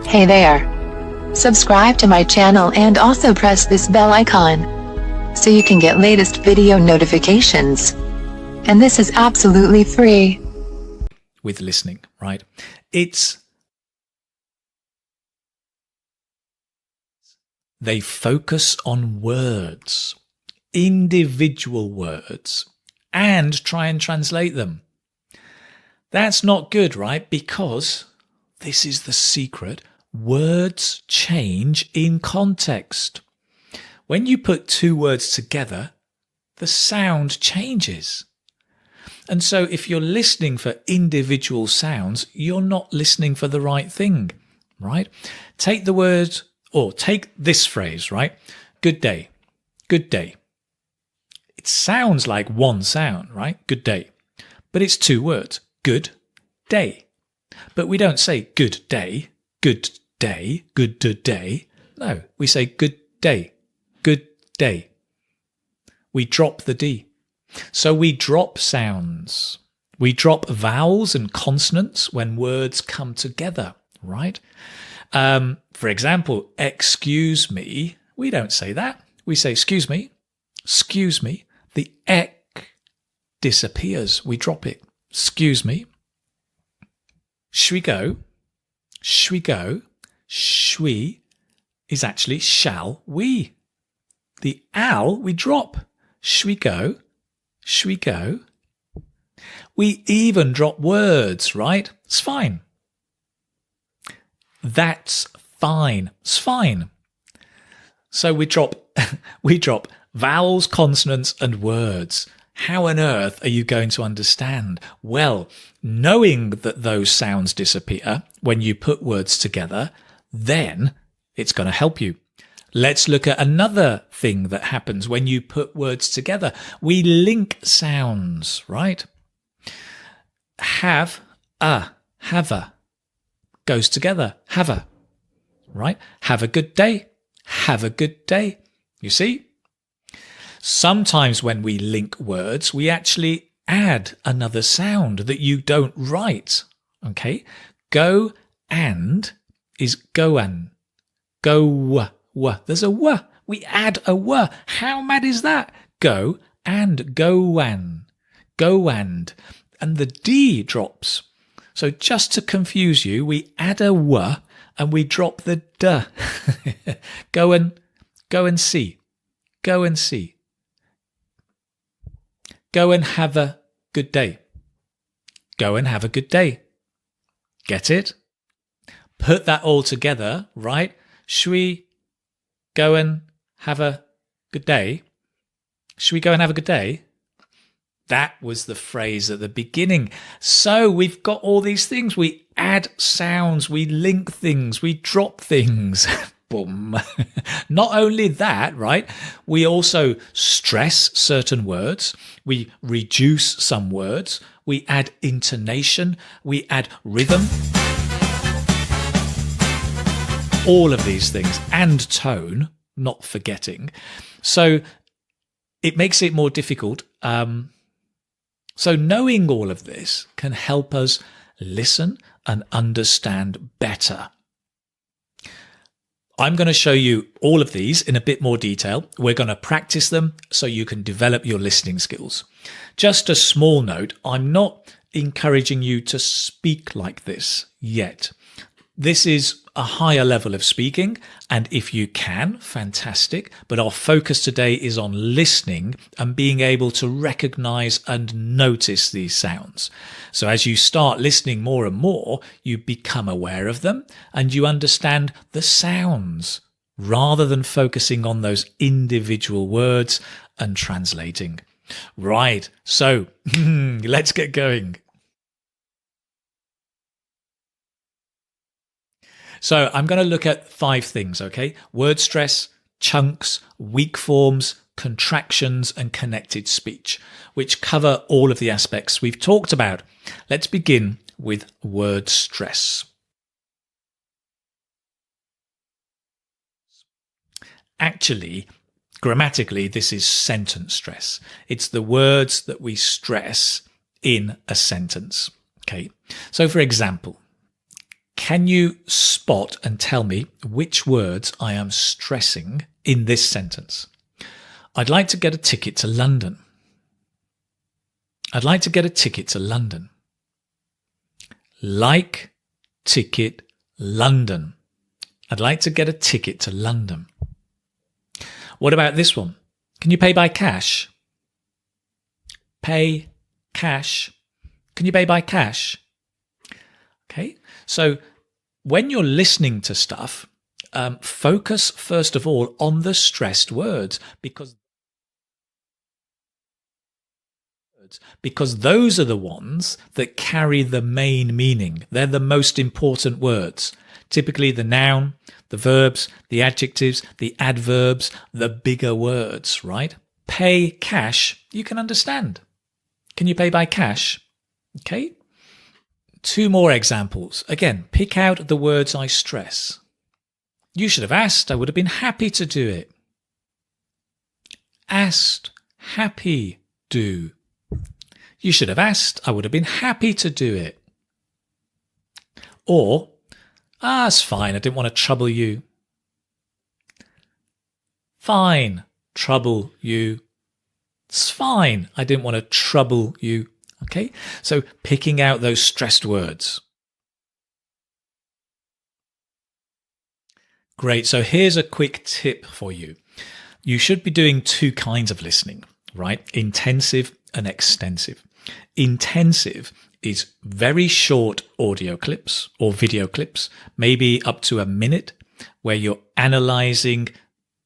Hey there. Subscribe to my channel and also press this bell icon so you can get latest video notifications. And this is absolutely free. With listening, right? They focus on words, individual words, and try and translate them. That's not good, right? Because this is the secret. Words change in context. When you put two words together, the sound changes. And so if you're listening for individual sounds, you're not listening for the right thing, right? Take the word, or take this phrase, right? Good day, good day. It sounds like one sound, right? Good day. But it's two words, good day. But we don't say good day, good day, good day. No, we say good day, good day. We drop the D. So we drop sounds. We drop vowels and consonants when words come together, right? For example, excuse me. We don't say that. We say excuse me, excuse me. The ek disappears. We drop it. Excuse me. Shwi go. Shwi go. Shwi is actually shall we. The al we drop. Shwi go. Shwi go. We even drop words, right? It's fine. That's fine. It's fine. So we drop vowels, consonants, and words. How on earth are you going to understand? Well, knowing that those sounds disappear when you put words together, then it's going to help you. Let's look at another thing that happens when you put words together. We link sounds, right? Have a goes together. Have a, right? Have a good day. Have a good day. You see? Sometimes when we link words, we actually add another sound that you don't write. Okay? Go and is goan. Go. There's a w. We add a w. How mad is that? Go and goan. Go and the D drops. So just to confuse you, we add a w and we drop the d. Go and see. Go and see. Go and have a good day. Go and have a good day. Get it? Put that all together, right? Shwi go and have a good day? Should we go and have a good day? That was the phrase at the beginning. So we've got all these things. We add sounds, we link things, we drop things. Boom. Not only that, right? We also stress certain words. We reduce some words. We add intonation. We add rhythm. All of these things, and tone, not forgetting. So it makes it more difficult. So knowing all of this can help us listen and understand better. I'm going to show you all of these in a bit more detail. We're going to practice them so you can develop your listening skills. Just a small note, I'm not encouraging you to speak like this yet. This is a higher level of speaking, and if you can, fantastic. But our focus today is on listening and being able to recognize and notice these sounds. So as you start listening more and more, you become aware of them and you understand the sounds rather than focusing on those individual words and translating. Right, so let's get going. So I'm going to look at 5 things, okay? Word stress, chunks, weak forms, contractions, and connected speech, which cover all of the aspects we've talked about. Let's begin with word stress. Actually, grammatically, this is sentence stress. It's the words that we stress in a sentence, okay? So for example, Can you spot and tell me which words I am stressing in this sentence? I'd like to get a ticket to London. I'd like to get a ticket to London. Like, ticket, London. I'd like to get a ticket to London. What about this one? Can you pay by cash? Pay, cash. Can you pay by cash? Okay, so when you're listening to stuff, focus first of all on the stressed words because those are the ones that carry the main meaning. They're the most important words. Typically the noun, the verbs, the adjectives, the adverbs, the bigger words, right? Pay cash, you can understand. Can you pay by cash? Okay. 2 more examples. Again, pick out the words I stress. You should have asked. I would have been happy to do it. Asked, happy, do. You should have asked. I would have been happy to do it. Or, it's fine. I didn't want to trouble you. Fine, trouble you. It's fine. I didn't want to trouble you. Okay, so picking out those stressed words. Great, so here's a quick tip for you. You should be doing 2 kinds of listening, right? Intensive and extensive. Intensive is very short audio clips or video clips, maybe up to a minute, where you're analysing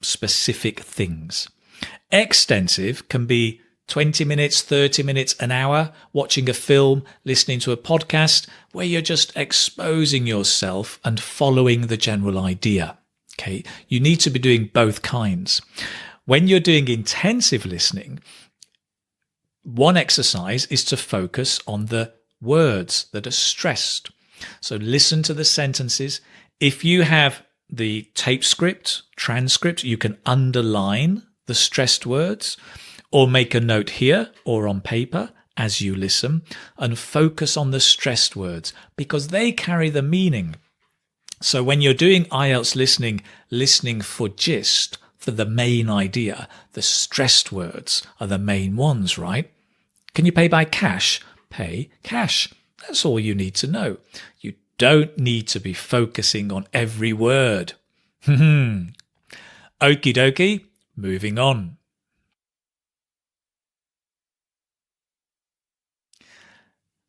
specific things. Extensive can be 20 minutes, 30 minutes, an hour, watching a film, listening to a podcast, where you're just exposing yourself and following the general idea. Okay, you need to be doing both kinds. When you're doing intensive listening, one exercise is to focus on the words that are stressed. So listen to the sentences. If you have the tape script, transcript, you can underline the stressed words, or make a note here or on paper as you listen and focus on the stressed words because they carry the meaning. So when you're doing IELTS listening for gist, for the main idea, the stressed words are the main ones, right? Can you pay by cash? Pay cash. That's all you need to know. You don't need to be focusing on every word. Okie dokie, moving on.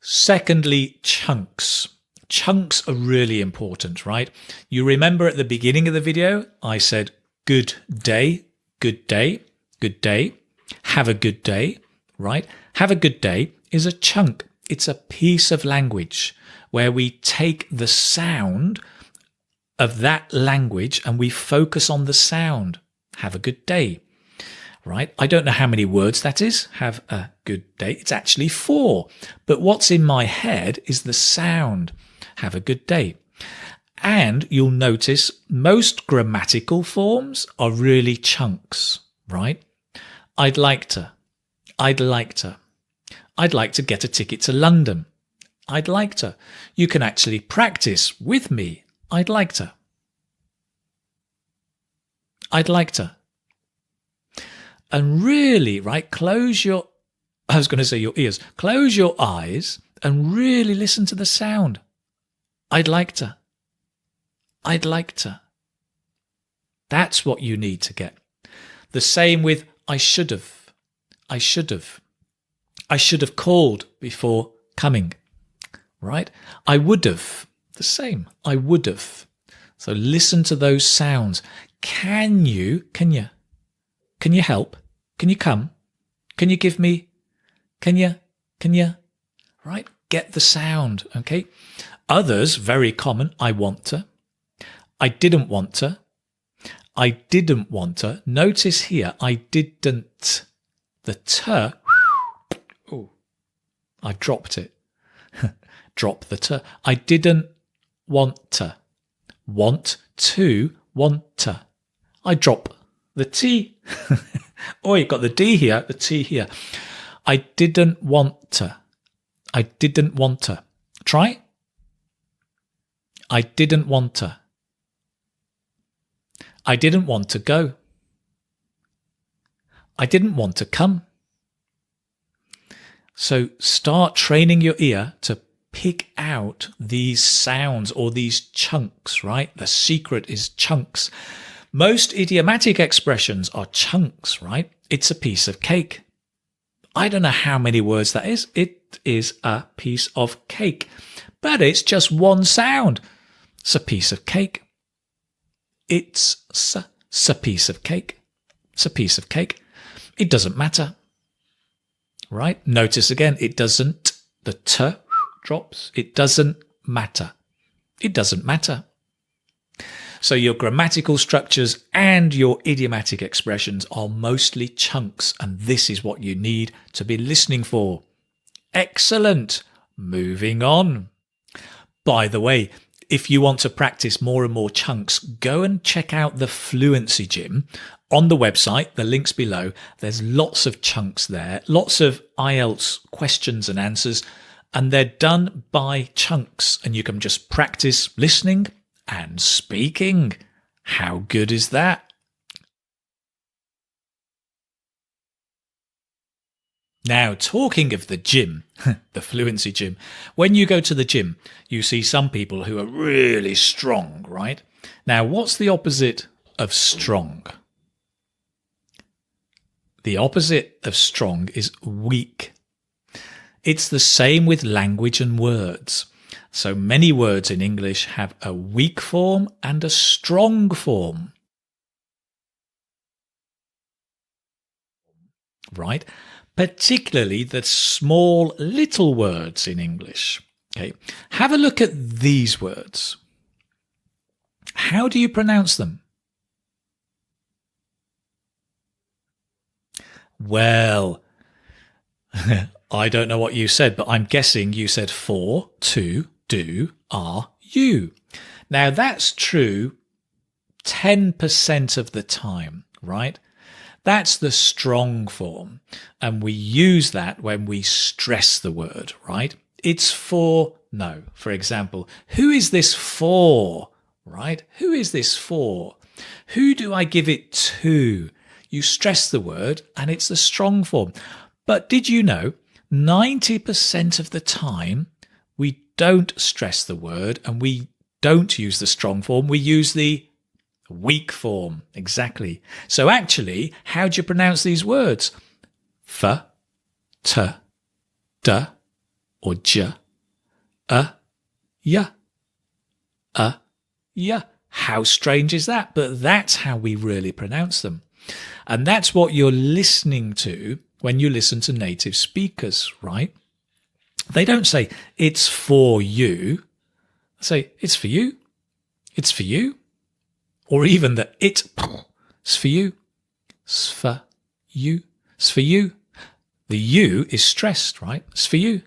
Secondly, chunks. Chunks are really important, right? You remember at the beginning of the video, I said, good day, good day, good day, have a good day, right? Have a good day is a chunk. It's a piece of language where we take the sound of that language and we focus on the sound. Have a good day. Right? I don't know how many words that is. Have a good day. It's actually 4. But what's in my head is the sound. Have a good day. And you'll notice most grammatical forms are really chunks, right? I'd like to. I'd like to. I'd like to get a ticket to London. I'd like to. You can actually practice with me. I'd like to. I'd like to. And really, right, close your ears. Close your eyes and really listen to the sound. I'd like to. I'd like to. That's what you need to get. The same with I should have. I should have. I should have called before coming. Right? I would have. The same. I would have. So listen to those sounds. Can you help? Can you come? Can you give me? Can you? Right? Get the sound, okay? Others, very common, I want to. I didn't want to. I didn't want to. Notice here, I didn't. The t, oh, I dropped it. Drop the t. I didn't want to. Want to, want to. I drop the T. Oh, you've got the D here, the T here. I didn't want to. I didn't want to. Try. I didn't want to. I didn't want to go. I didn't want to come. So start training your ear to pick out these sounds or these chunks, right? The secret is chunks. Most idiomatic expressions are chunks, right? It's a piece of cake. I don't know how many words that is. It is a piece of cake, but it's just one sound. It's a piece of cake. It's a piece of cake. It's a piece of cake. It doesn't matter, right? Notice again, it doesn't, the t drops. It doesn't matter. It doesn't matter. So your grammatical structures and your idiomatic expressions are mostly chunks, and this is what you need to be listening for. Excellent. Moving on. By the way, if you want to practice more and more chunks, go and check out the Fluency Gym on the website. The link's below. There's lots of chunks there, lots of IELTS questions and answers, and they're done by chunks, and you can just practice listening and speaking. How good is that? Now, talking of the gym, the Fluency Gym, when you go to the gym, you see some people who are really strong, right? Now, what's the opposite of strong? The opposite of strong is weak. It's the same with language and words. So many words in English have a weak form and a strong form. Right? Particularly the small little words in English. Okay. Have a look at these words. How do you pronounce them? Well, I don't know what you said, but I'm guessing you said for, to, do, are, you. Now that's true 10% of the time, right? That's the strong form. And we use that when we stress the word, right? It's for, no. For example, who is this for, right? Who is this for? Who do I give it to? You stress the word and it's the strong form. But did you know 90% of the time we don't stress the word and we don't use the strong form. We use the weak form. Exactly. So actually, how do you pronounce these words? F, t, d, or j, y, y. How strange is that? But that's how we really pronounce them. And that's what you're listening to when you listen to native speakers, right? They don't say, it's for you. They say, it's for you. It's for you. Or even the it's for you. It's for you. It's for you. The you is stressed, right? It's for you.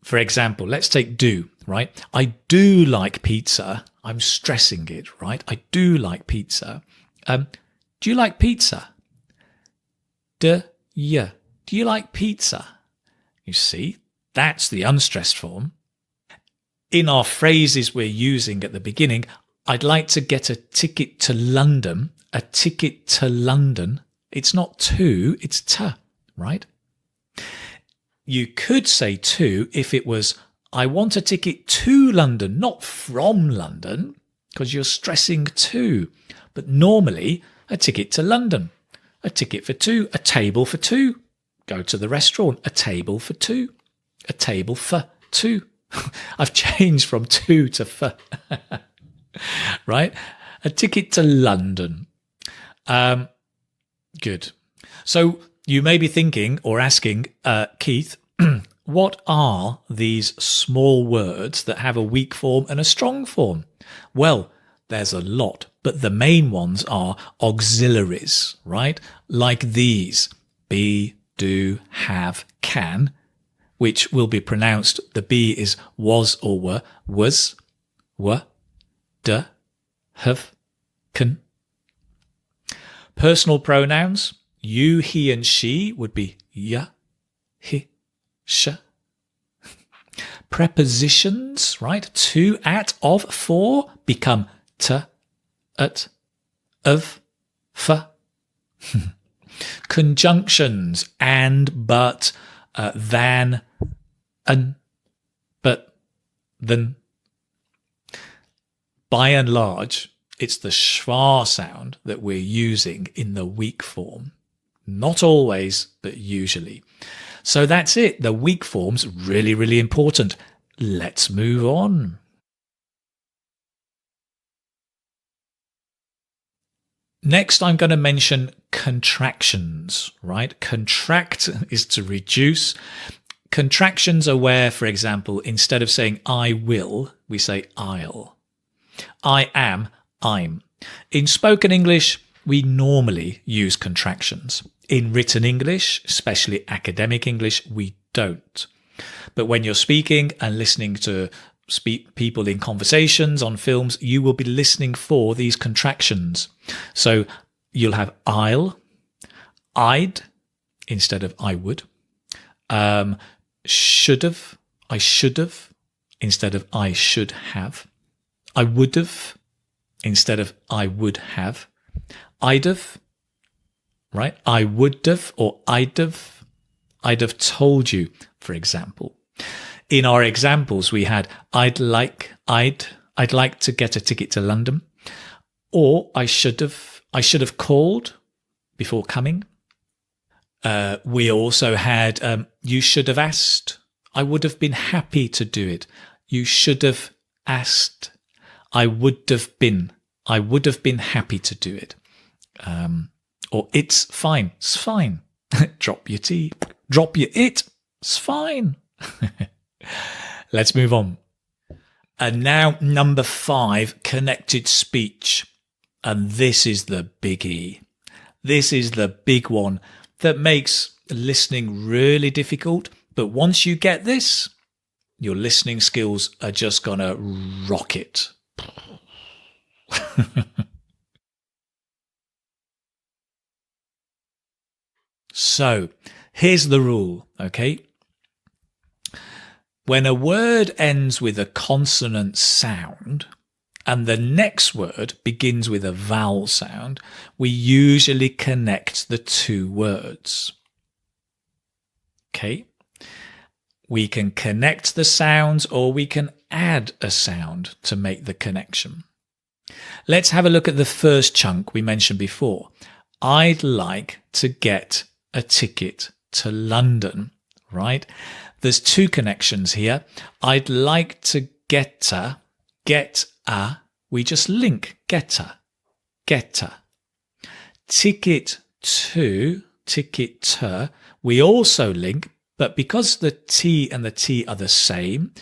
For example, let's take do, right? I do like pizza. I'm stressing it, right? I do like pizza. Do you like pizza? Do you like pizza? You see, that's the unstressed form. In our phrases we're using at the beginning, I'd like to get a ticket to London. A ticket to London. It's not to, it's to, right? You could say to if it was, I want a ticket to London, not from London, because you're stressing to. But normally, a ticket to London. A ticket for two, a table for two. Go to the restaurant, a table for two. A table for two. I've changed from two to for. Right? A ticket to London. Good. So you may be thinking or asking, Keith, what are these small words that have a weak form and a strong form? Well, there's a lot, but the main ones are auxiliaries, right? Like these, be, do, have, can, which will be pronounced, the be is was or were, was, were, d, have, can. Personal pronouns, you, he, and she would be ya, he, sh. Prepositions, right? To, at, of, for become to, at, of, for. Conjunctions and, but, than, an, but, than. By and large, it's the schwa sound that we're using in the weak form. Not always, but usually. So that's it. The weak form's really, really important. Let's move on. Next, I'm going to mention contractions, right? Contract is to reduce. Contractions are where, for example, instead of saying I will, we say I'll. I am, I'm. In spoken English, we normally use contractions. In written English, especially academic English, we don't. But when you're speaking and listening to people in conversations, on films, you will be listening for these contractions. So you'll have I'll, I'd, instead of I would. Should have, I should have, instead of I should have. I would have, instead of I would have. I'd have, right? I would have or I'd have told you, for example. In our examples, we had I'd like to get a ticket to London, or I should have called before coming. We also had you should have asked. I would have been happy to do it. You should have asked. I would have been happy to do it. Or it's fine. It's fine. Drop your T. Drop your it. It's fine. Let's move on. And now number 5, connected speech. And this is the biggie. This is the big one that makes listening really difficult. But once you get this, your listening skills are just gonna rocket. So here's the rule, okay? When a word ends with a consonant sound and the next word begins with a vowel sound, we usually connect the two words. Okay? We can connect the sounds or we can add a sound to make the connection. Let's have a look at the first chunk we mentioned before. I'd like to get a ticket to London, right? There's two connections here. I'd like to get a, we just link get a. Ticket to, we also link, but because the T and the T are the same,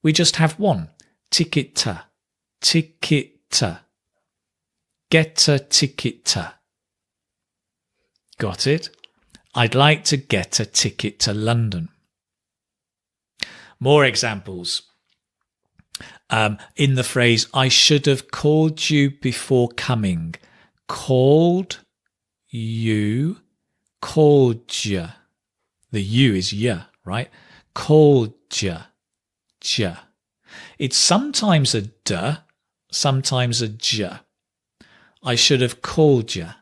we just have one. Ticket to. Get a ticket to. Got it? I'd like to get a ticket to London. More examples. In the phrase, I should have called you before coming. Called you, called ya. The you is ya, right? Called ya. It's sometimes a duh, sometimes a ja. I should have called ya.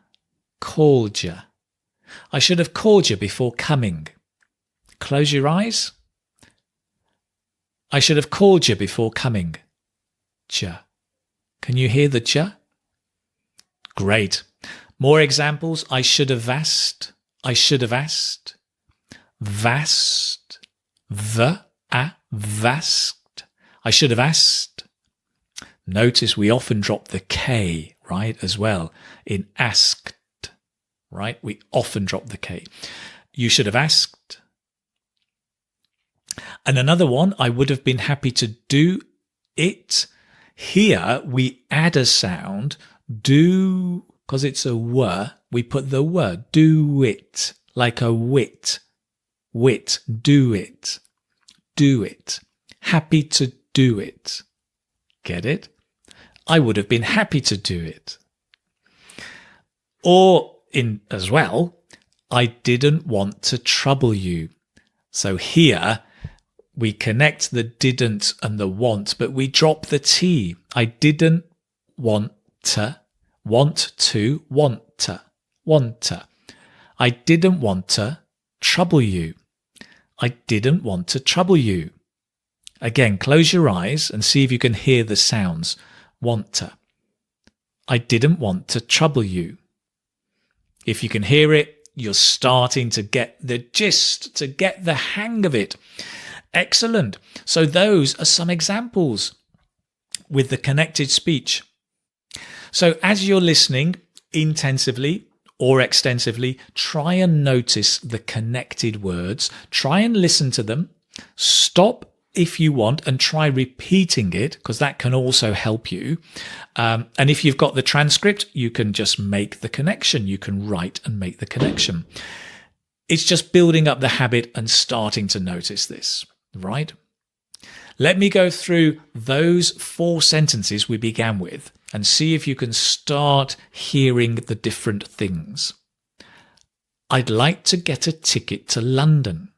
I should have called you before coming. Close your eyes. I should have called you before coming. Ja. Can you hear the ja? Great. More examples. I should have asked. Vast. Vast. I should have asked. Notice we often drop the K, right, as well, in asked, right? We often drop the K. You should have asked. And another one, I would have been happy to do it. Here we add a sound, do, because it's a w, we put the w, do it, like a wit, do it, happy to do it. Get it? I would have been happy to do it. Or in as well, I didn't want to trouble you. So here we connect the didn't and the want, but we drop the T. I didn't want to, want to, want to, want to. I didn't want to trouble you. I didn't want to trouble you. Again, close your eyes and see if you can hear the sounds. Want to. I didn't want to trouble you. If you can hear it, you're starting to get the gist, to get the hang of it. Excellent. So those are some examples with the connected speech. So as you're listening intensively or extensively, try and notice the connected words. Try and listen to them. Stop if you want and try repeating it, because that can also help you. And if you've got the transcript, you can just make the connection. You can write and make the connection. It's just building up the habit and starting to notice this, right? Let me go through those 4 sentences we began with and see if you can start hearing the different things. I'd like to get a ticket to London.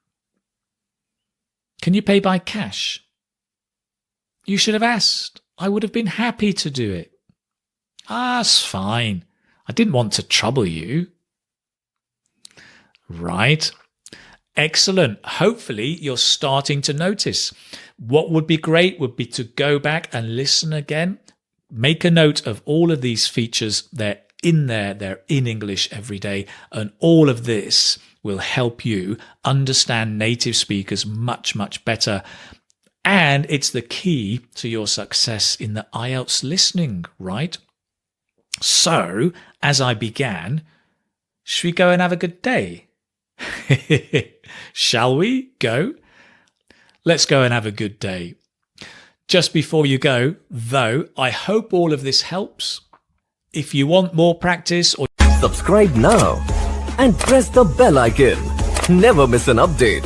Can you pay by cash? You should have asked. I would have been happy to do it. It's fine. I didn't want to trouble you. Right. Excellent. Hopefully you're starting to notice. What would be great would be to go back and listen again. Make a note of all of these features. They're in there. They're in English every day. And all of this will help you understand native speakers much, much better. And it's the key to your success in the IELTS listening, right? So, as I began, should we go and have a good day? Shall we go? Let's go and have a good day. Just before you go, though, I hope all of this helps. If you want more practice or subscribe now and press the bell icon. Never miss an update.